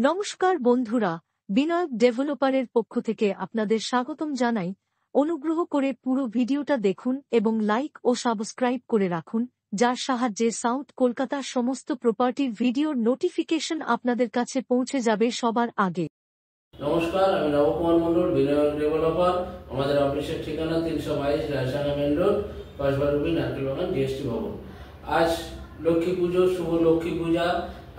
নমস্কার বন্ধুরা, বিনায়ক ডেভেলপারের পক্ষ থেকে আপনাদের স্বাগতম জানাই। অনুগ্রহ করে পুরো ভিডিওটা দেখুন এবং লাইক ও সাবস্ক্রাইব করে রাখুন, যার সাহায্যে সাউথ কলকাতার সমস্ত প্রপার্টির ভিডিওর নোটিফিকেশন আপনাদের কাছে পৌঁছে যাবে সবার আগে। নমস্কার, আমি নবকুমার মন্ডল, বিনায়ক ডেভেলপার। আমাদের অফিসের ঠিকানা 322 রায়সাঙ্গা মেন রোড, কসবারুবি, নারকেলবাগান, জিএসটি ভবন। আজ লক্ষ্মী পুজো, শুভ লক্ষ্মী পূজা।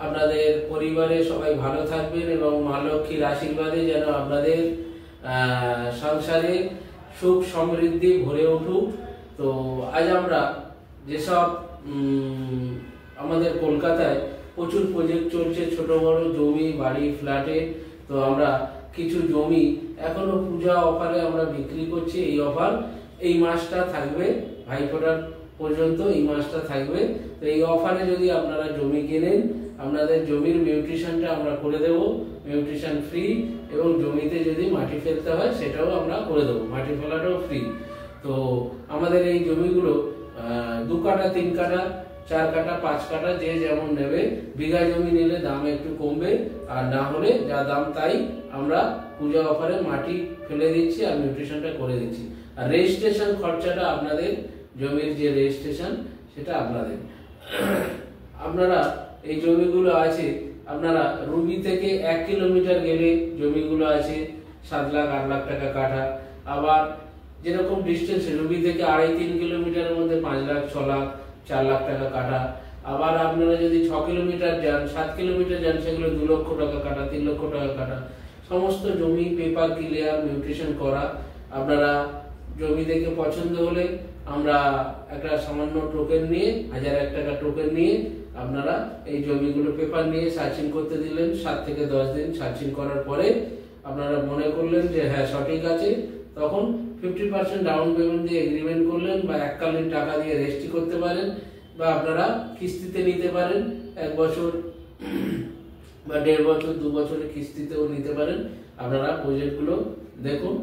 আপনাদের পরিবারে সবাই ভালো থাকবেন এবং মা লক্ষ্মীর আশীর্বাদে যেন আপনাদের সংসারে সুখ সমৃদ্ধি ভরে উঠুক। তো আজ আমরা যেসব আমাদের কলকাতায় প্রচুর প্রজেক্ট চলছে, ছোট বড় জমি, বাড়ি, ফ্ল্যাটে। তো আমরা কিছু জমি এখনো পূজা অফারে আমরা বিক্রি করছি। এই অফার এই মাসটা থাকবে, ভাইফোঁটার পর্যন্ত এই মাসটা থাকবে। তো এই অফারে যদি আপনারা জমি কেনেন, আপনাদের জমির মিউটেশনটা আমরা করে দেব, মিউটেশন ফ্রি। এবং জমিতে যদি মাটি ফেলতে হয় সেটাও আমরা করে দেবো, মাটি ফেলাটাও ফ্রি। তো আমাদের এই জমিগুলো 2 কাঠা, 3 কাঠা, 4 কাঠা, 5 কাঠা, যে যেমন নেবে। বিঘা জমি নিলে দাম একটু কমবে, আর না হলে যা দাম তাই আমরা পূজা অফারে মাটি ফেলে দিচ্ছি আর মিউটেশনটা করে দিচ্ছি। আর রেজিস্ট্রেশন খরচাটা আপনাদের, জমির যে রেজিস্ট্রেশন সেটা আপনাদের। আপনারা এই জমিগুলো আছে, আপনারা রুবি থেকে 1 কিলোমিটার গেলে জমিগুলো আছে 7 লাখ 8 লাখ টাকা কাঠা। আবার যেরকম ডিস্টেন্স, রুবি থেকে 2.5-3 কিলোমিটারের মধ্যে 5 লাখ 6 লাখ 4 লাখ টাকা কাঠা। আবার আপনারা যদি 6 কিলোমিটার যান, 7 কিলোমিটার যান, সেগুলো 2 লক্ষ টাকা কাঠা, 3 লক্ষ টাকা কাঠা। সমস্ত জমি পেপার ক্লিয়ার, মিউটেশন করা। আপনারা জমি দেখে পছন্দ হলে আমরা একটা সামান্য টোকেন নিয়ে, 1001 টাকা টোকেন নিয়ে আপনারা এই জমিগুলো পেপার নিয়ে সার্চিং করতে দিলেন। 7 থেকে 10 দিন সার্চিং করার পরে আপনারা মনে করলেন যে হ্যাঁ সঠিক আছে, তখন 50% ডাউন পেমেন্ট দিয়ে এগ্রিমেন্ট করলেন, বা এককালীন টাকা দিয়ে রেজিস্ট্রি করতে পারেন, বা আপনারা কিস্তিতে নিতে পারেন। 1 বছর বা 1.5 বছর, 2 বছরের কিস্তিতেও নিতে পারেন। আপনারা প্রজেক্টগুলো দেখুন।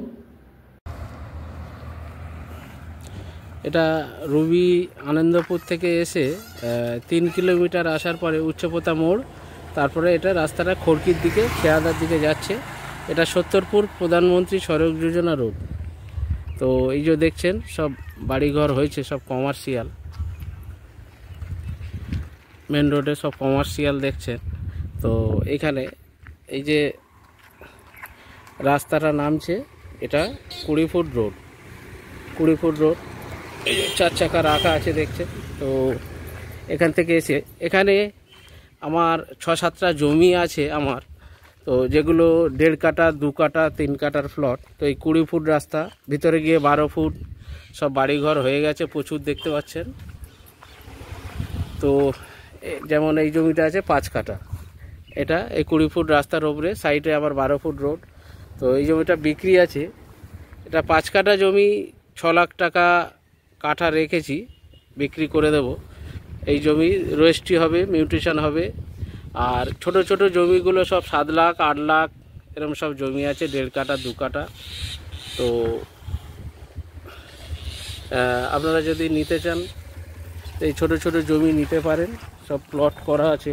এটা রুবি আনন্দপুর থেকে এসে 3 কিলোমিটার আসার পরে উচ্চপোতা মোড়, তারপরে এটা রাস্তাটা খড়কির দিকে, খেয়াদার দিকে যাচ্ছে। এটা সত্তরপুর প্রধানমন্ত্রী সড়ক যোজনা রোড। তো এই যে দেখছেন সব বাড়িঘর হয়েছে, সব কমার্শিয়াল, মেন রোডে সব কমার্শিয়াল দেখছেন। তো এখানে এই যে রাস্তাটা নামছে, এটা 20 ফুট রোড, 20 ফুট রোড। এই যে 4 চাকা রাখা আছে দেখছেন। তো এখান থেকে এসে এখানে আমার 6-7টা জমি আছে আমার, তো যেগুলো 1.5 কাঠা, 2 কাঠা, 3 কাঠার প্লট। তো এই 20 ফুট রাস্তা, ভিতরে গিয়ে 12 ফুট সব বাড়িঘর হয়ে গেছে, প্রচুর দেখতে পাচ্ছেন। তো যেমন এই জমিটা আছে 5 কাঠা, এটা এই 20 ফুট রাস্তার ওপরে, সাইডে আবার 12 ফুট রোড। তো এই জমিটা বিক্রি আছে। এটা 5 কাঠা জমি, 6 লাখ টাকা কাঠা রেখেছি, বিক্রি করে দেব। এই জমি রেজিস্ট্রি হবে, মিউটেশন হবে। আর ছোট ছোট জমিগুলো সব 7 লাখ 8 লাখ এরকম সব জমি আছে, 1.5 কাঠা, 2 কাঠা। তো আপনারা যদি নিতে চান এই ছোট ছোট জমি নিতে পারেন, সব প্লট করা আছে।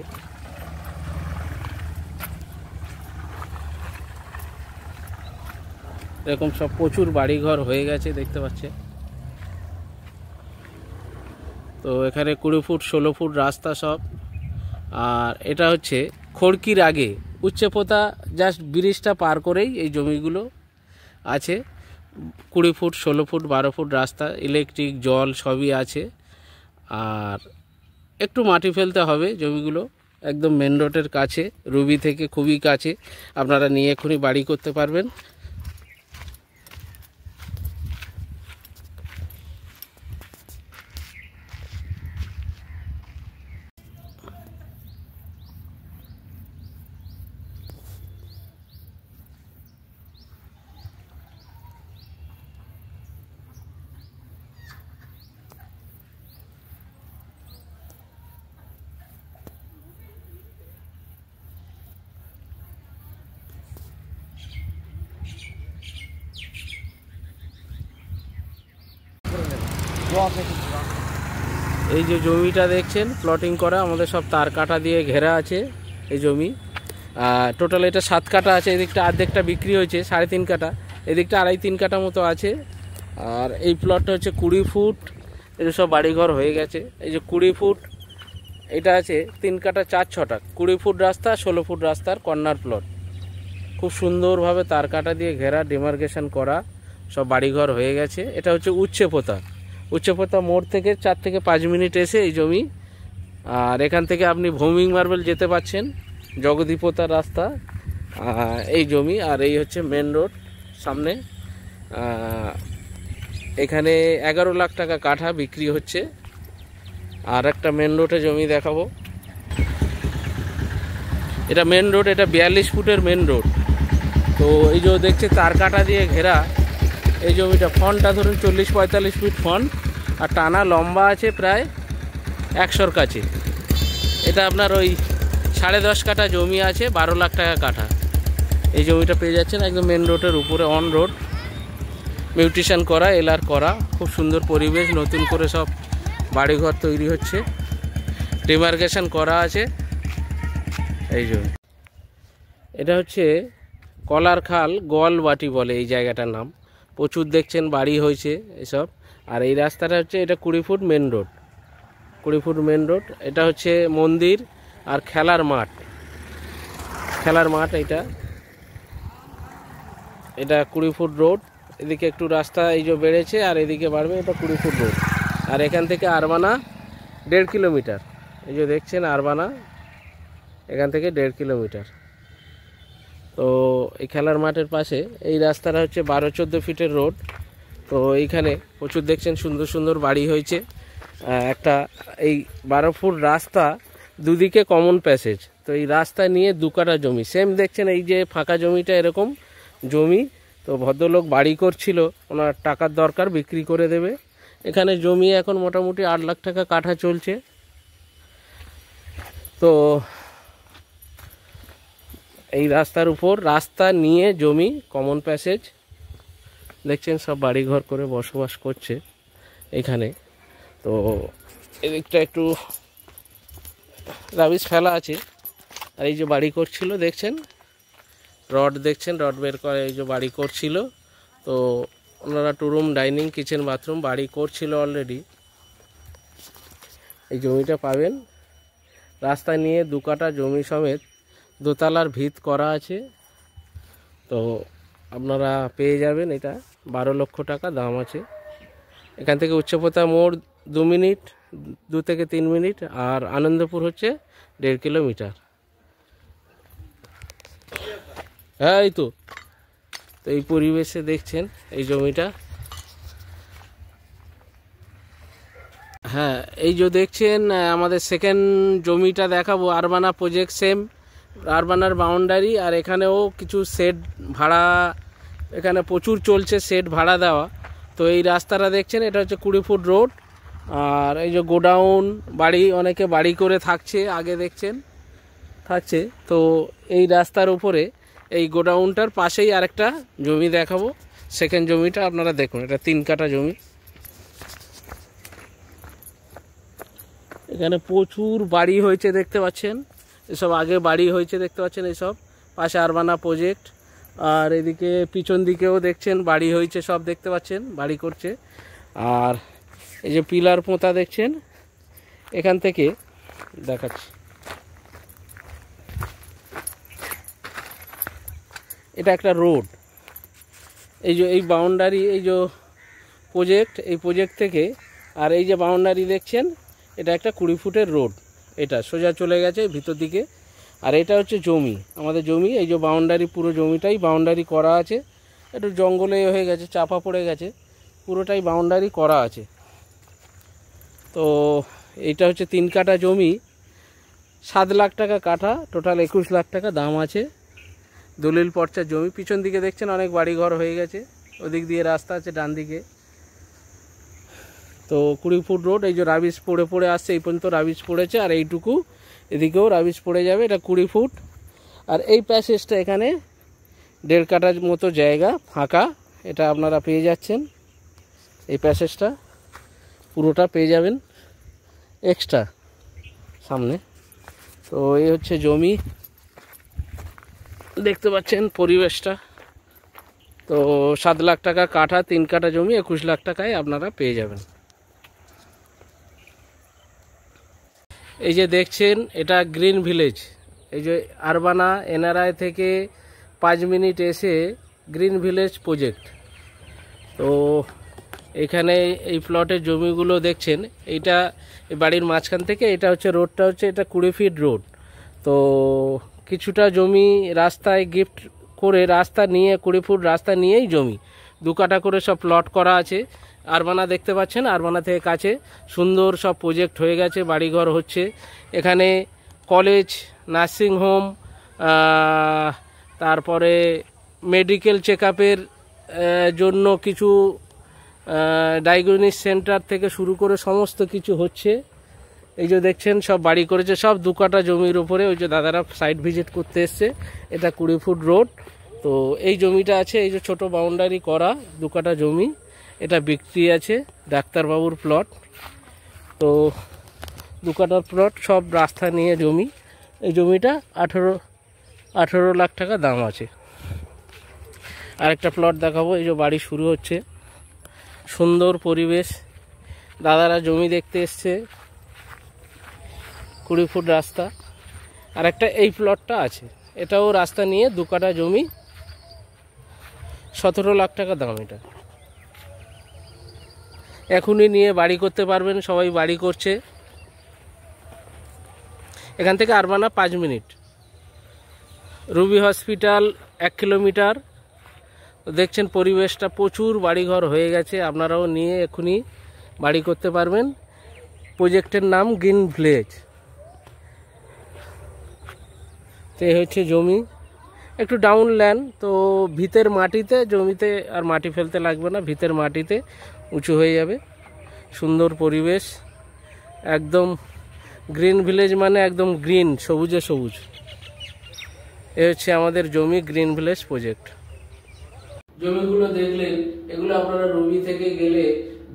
এরকম সব প্রচুর বাড়িঘর হয়ে গেছে দেখতে পাচ্ছেন। তো এখানে 20 ফুট 16 ফুট রাস্তা সব। আর এটা হচ্ছে খড়কির আগে, উচ্চপোতা জাস্ট ব্রিজটা পার করেই এই জমিগুলো আছে। 20 ফুট 16 ফুট 12 ফুট রাস্তা, ইলেকট্রিক, জল সবই আছে। আর একটু মাটি ফেলতে হবে, জমিগুলো একদম মেন রোডের কাছে, রুবি থেকে খুবই কাছে। আপনারা নিয়ে এখনই বাড়ি করতে পারবেন। এই যে জমিটা দেখছেন প্লটিং করা, আমাদের সব তার কাটা দিয়ে ঘেরা আছে এই জমি। টোটাল এটা 7 কাঠা আছে, এদিকটা অর্ধেকটা বিক্রি হয়েছে 3.5 কাঠা, এদিকটা 2.5-3 কাঠা মতো আছে। আর এই প্লটটা হচ্ছে 20 ফুট, এটা সব বাড়িঘর হয়ে গেছে। এই যে 20 ফুট এটা আছে 3 কাঠা 4 ছটা, 20 ফুট রাস্তা, 16 ফুট রাস্তার কর্নার প্লট, খুব সুন্দরভাবে তার কাটা দিয়ে ঘেরা, ডিমার্কেশন করা, সব বাড়িঘর হয়ে গেছে। এটা হচ্ছে উচ্চপোতা মোড় থেকে 4 থেকে 5 মিনিট এসে এই জমি। আর এখান থেকে আপনি ভৌমিক মার্বেল যেতে পাচ্ছেন, জগদীপোতার রাস্তা এই জমি। আর এই হচ্ছে মেন রোড সামনে। এখানে 11 লাখ টাকা কাঠা বিক্রি হচ্ছে। আর একটা মেন রোডে জমি দেখাবো, এটা মেন রোড, এটা 42 ফুটের মেন রোড। তো এই যে দেখছে তার কাটা দিয়ে ঘেরা এই জমিটা, ফন্টটা ধরুন 40-45 ফিট ফন্ট, আর টানা লম্বা আছে প্রায় 100-র কাছে। এটা আপনার ওই 10.5 কাঠা জমি আছে, 12 লাখ টাকা কাঠা। এই জমিটা পেয়ে যাচ্ছেন একদম মেন রোডের উপরে, অন রোড, মিউটেশন করা, এলআর করা, খুব সুন্দর পরিবেশ, নতুন করে সব বাড়িঘর তৈরি হচ্ছে, ডিমার্কেশন করা আছে এই জমি। এটা হচ্ছে কলার খাল, গোয়ালবাটি বলে এই জায়গাটার নাম, প্রচুর দেখছেন বাড়ি হয়েছে এসব। আর এই রাস্তাটা হচ্ছে এটা 20 foot main road, 20 foot main road. এটা হচ্ছে মন্দির আর খেলার মাঠ, এটা 20 ফুট রোড। এদিকে একটু রাস্তা এই যে বেড়েছে, আর এদিকে বাড়বে, এটা 20 ফুট রোড। আর এখান থেকে আরবানা 1.5 কিলোমিটার, এই যে দেখছেন আরবানা এখান থেকে 1.5 কিলোমিটার। তো এই খেলার মাঠের পাশে এই রাস্তাটা হচ্ছে 12-14 ফিটের রোড। তো এইখানে প্রচুর দেখছেন সুন্দর সুন্দর বাড়ি হয়েছে। একটা এই 12 ফুট রাস্তা, দুদিকে কমন প্যাসেজ। তো এই রাস্তা নিয়ে 2 কাঠা জমি, সেম দেখছেন এই যে ফাঁকা জমিটা এরকম জমি। তো ভদ্রলোক বাড়ি করছিল, ওনার টাকার দরকার, বিক্রি করে দেবে। এখানে জমি এখন মোটামুটি 8 লাখ টাকা কাঠা চলছে। তো এই রাস্তার উপর, রাস্তা নিয়ে জমি, কমন প্যাসেজ, দেখছেন সব বাড়িঘর করে বসবাস করছে এখানে। তো এদিকটা একটু রাবিশ ফেলা আছে। আর এই যে বাড়ি করছিল দেখছেন, রড দেখছেন, রড বের করে এই যে বাড়ি করছিল। তো ওনারা 2 রুম, ডাইনিং, কিচেন, বাথরুম বাড়ি করছিল অলরেডি। এই জমিটা পাবেন, রাস্তা নিয়ে 2 কাঠা জমি সমেত, দোতলার ভিত করা আছে। তো আপনারা পেয়ে যাবেন, এটা 12 লক্ষ টাকা দাম আছে। এখান থেকে উচ্চপোতা মোড় 2 মিনিট, 2 থেকে 3 মিনিট। আর আনন্দপুর হচ্ছে 1.5 কিলোমিটার। হ্যাঁ এই তো এই পরিবেশে দেখছেন এই জমিটা। হ্যাঁ এই যে দেখছেন আমাদের সেকেন্ড জমিটা দেখাবো, আরবানা প্রজেক্ট, সেম আরবানার বাউন্ডারি। আর এখানেও কিছু শেড ভাড়া, এখানে প্রচুর চলছে শেড ভাড়া দেওয়া। তো এই রাস্তাটা দেখছেন, এটা হচ্ছে 20 ফুট রোড। আর এই যে গোডাউন, বাড়ি, অনেকে বাড়ি করে থাকছে, আগে দেখছেন থাকছে। তো এই রাস্তার উপরে এই গোডাউনটার পাশেই আরেকটা জমি দেখাবো, সেকেন্ড জমিটা আপনারা দেখুন, এটা 3 কাঠা জমি। এখানে প্রচুর বাড়ি হয়েছে দেখতে পাচ্ছেন, এসব আগে বাড়ি হয়েছে দেখতে পাচ্ছেন, এইসব পাশে আরবানা প্রজেক্ট। আর এদিকে পিছন দিকেও দেখছেন বাড়ি হয়েছে, সব দেখতে পাচ্ছেন বাড়ি করছে। আর এই যে পিলার পোঁতা দেখছেন, এখান থেকে দেখাচ্ছি, এটা একটা রোড। এই যে এই বাউন্ডারি, এই যে প্রজেক্ট, এই প্রজেক্ট থেকে আর এই যে বাউন্ডারি দেখছেন, এটা একটা 20 ফুটের রোড, এটা সোজা চলে গেছে ভিতর দিকে। আর এটা হচ্ছে জমি, আমাদের জমি। এই যে বাউন্ডারি, পুরো জমিটাই বাউন্ডারি করা আছে, একটু জঙ্গলে হয়ে গেছে, চাপা পড়ে গেছে, পুরোটাই বাউন্ডারি করা আছে। তো এইটা হচ্ছে 3 কাঠা জমি, 7 লাখ টাকা কাঠা, টোটাল 21 লাখ টাকা দাম আছে। দলিল পর্চার জমি। পিছন দিকে দেখছেন অনেক বাড়িঘর হয়ে গেছে, ওদিক দিয়ে রাস্তা আছে ডান দিকে। তো 20 ফুট রোড, এই যে রাবিশ পড়ে পড়ে আসছে, এই পর্যন্ত রাবিশ পড়েছে, আর এইটুকু এদিকেও রাবিশ পড়ে যাবে। এটা 20 ফুট। আর এই প্যাসেজটা এখানে 1.5 কাঠার মতো জায়গা ফাঁকা, এটা আপনারা পেয়ে যাচ্ছেন। এই প্যাসেজটা পুরোটা পেয়ে যাবেন এক্সট্রা সামনে। তো এই হচ্ছে জমি, দেখতে পাচ্ছেন পরিবেশটা। তো 7 লাখ টাকা কাঠা, 3 কাঠা জমি 21 লাখ টাকায় আপনারা পেয়ে যাবেন। এই যে দেখছেন এটা গ্রিন ভিলেজ, এই যে আরবানা এনআরআই থেকে 5 মিনিট এসে গ্রিন ভিলেজ প্রজেক্ট। তো এখানে এই প্লটের জমিগুলো দেখছেন, এইটা বাড়ির মাঝখান থেকে এটা হচ্ছে রোডটা হচ্ছে এটা 20 ফিট রোড। তো কিছুটা জমি রাস্তায় গিফট করে রাস্তা নিয়ে 20 ফুট রাস্তা নিয়েই জমি 2 কাঠা করে সব প্লট করা আছে। আরবানা দেখতে পাচ্ছেন, আরবানা থেকে কাছে সুন্দর সব প্রজেক্ট হয়ে গেছে, বাড়িঘর হচ্ছে। এখানে কলেজ, নার্সিং হোম, তারপরে মেডিকেল চেক আপের জন্য কিছু ডায়াগনস্টিক সেন্টার থেকে শুরু করে সমস্ত কিছু হচ্ছে। এই যে দেখছেন সব বাড়ি করেছে, সব 2 কাঠা জমির উপরে। ওই যে দাদারা সাইট ভিজিট করতে এসছে, এটা 20 ফুট রোড। তো এই জমিটা আছে, এই যে ছোট বাউন্ডারি করা 2 কাঠা জমি, এটা বিক্রি আছে, ডাক্তারবাবুর প্লট। তো 2 কাঠার প্লট, সব রাস্তা নিয়ে জমি। এই জমিটা 18 লাখ টাকা দাম আছে। আরেকটা প্লট দেখাবো, এই যে বাড়ি শুরু হচ্ছে, সুন্দর পরিবেশ। দাদারা জমি দেখতে এসছে, 20 ফুট রাস্তা। আর একটা এই প্লটটা আছে, এটাও রাস্তা নিয়ে 2 কাঠা জমি, 17 লাখ টাকা দাম। এটা এখনই নিয়ে বাড়ি করতে পারবেন, সবাই বাড়ি করছে। এখান থেকে Urbana 5 minute, Ruby hospital 1 kilometre. দেখছেন পরিবেশটা, প্রচুর বাড়িঘর হয়ে গেছে, আপনারাও নিয়ে এখনই বাড়ি করতে পারবেন। প্রজেক্টের নাম গ্রিন ভিলেজ। তো এই হচ্ছে জমি, একটু ডাউন ল্যান্ড। তো ভিতের মাটিতে, জমিতে আর মাটি ফেলতে লাগবে না, ভিতের মাটিতে উঁচু হয়ে যাবে। সুন্দর পরিবেশ, একদম গ্রিন ভিলেজ মানে একদম গ্রিন, সবুজে সবুজ। এ হচ্ছে আমাদের জমি, গ্রিন ভিলেজ প্রজেক্ট। জমিগুলো দেখলেন, এগুলো আপনারা রুবি থেকে গেলে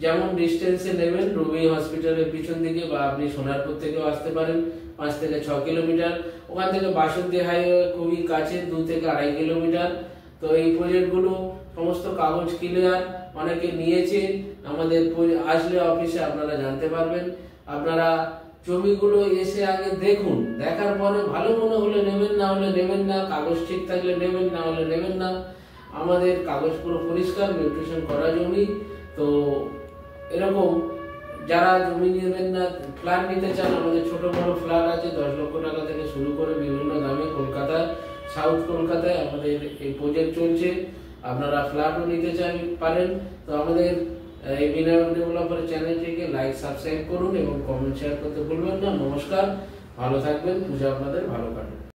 যেমন ডিস্টেন্সে নেবেন, রুবি হসপিটালের পিছন দিকে, বা আপনি সোনারপুর থেকেও আসতে পারেন 5 থেকে 6 কিলোমিটার। ওখান থেকে বাসন্তী হাইওয়ে খুবই কাছে, 2 থেকে 2.5 কিলোমিটার। তো এই প্রজেক্টগুলো সমস্ত কাগজ ক্লিয়ার, অনেকে নিয়েছে, আমাদের আসলে অফিসে আপনারা জানতে পারবেন। আপনারা জমিগুলো এসে আগে দেখুন, দেখার পরে ভালো মনে হলে নেবেন, না হলে নেবেন না। কাগজ ঠিক থাকলে নেবেন, না হলে নেবেন না। আমাদের কাগজ পুরো পরিষ্কার, নিউট্রিশন করা জমি। তো এরকম যারা জমি নেবেন না, ফ্ল্যাট নিতে চান, আমাদের ছোট বড় ফ্ল্যাট আছে 10 লক্ষ টাকা থেকে শুরু করে বিভিন্ন দামে। কলকাতায়, সাউথ কলকাতায় আমাদের এই প্রজেক্ট চলছে। আপনারা ফ্ল্যাটও নিতে চান পারেন। তো আমাদের এই বিনায়ক ডেভেলপার চ্যানেলটিকে লাইক, সাবস্ক্রাইব করুন এবং কমেন্ট শেয়ার করতে ভুলবেন না। নমস্কার, ভালো থাকবেন, পূজা আপনাদের ভালো কাটুক।